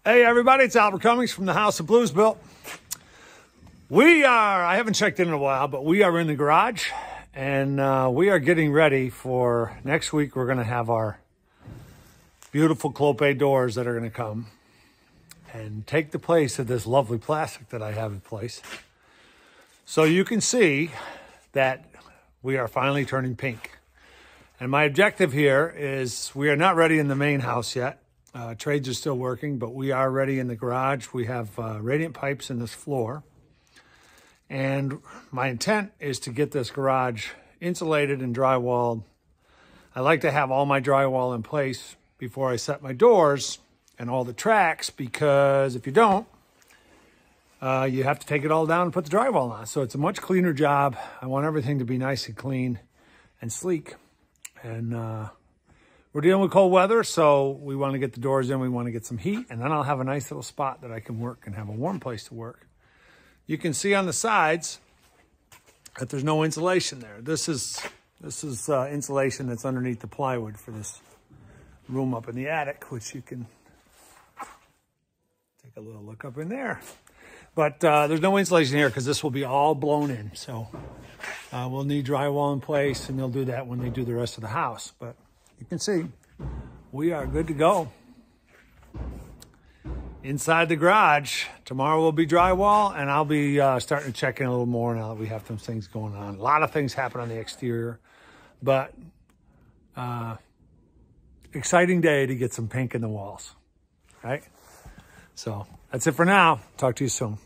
Hey everybody, it's Albert Cummings from the House of Blues Built. I haven't checked in a while, but we are in the garage and we are getting ready for next week. We're going to have our beautiful clopay doors that are going to come and take the place of this lovely plastic that I have in place. So you can see that we are finally turning pink. And my objective here is we are not ready in the main house yet. Trades are still working, but we are ready in the garage. We have radiant pipes in this floor. And my intent is to get this garage insulated and drywalled. I like to have all my drywall in place before I set my doors and all the tracks, because if you don't, you have to take it all down and put the drywall on. So it's a much cleaner job. I want everything to be nice and clean and sleek. And we're dealing with cold weather, so we want to get the doors in. We want to get some heat, and then I'll have a nice little spot that I can work and have a warm place to work. You can see on the sides that there's no insulation there. This is insulation that's underneath the plywood for this room up in the attic, which you can take a little look up in there. But there's no insulation here because this will be all blown in. So we'll need drywall in place, and they'll do that when they do the rest of the house. But you can see we are good to go. Inside the garage, tomorrow will be drywall, and I'll be starting to check in a little more now that we have some things going on. A lot of things happen on the exterior, but exciting day to get some pink in the walls, right? So that's it for now. Talk to you soon.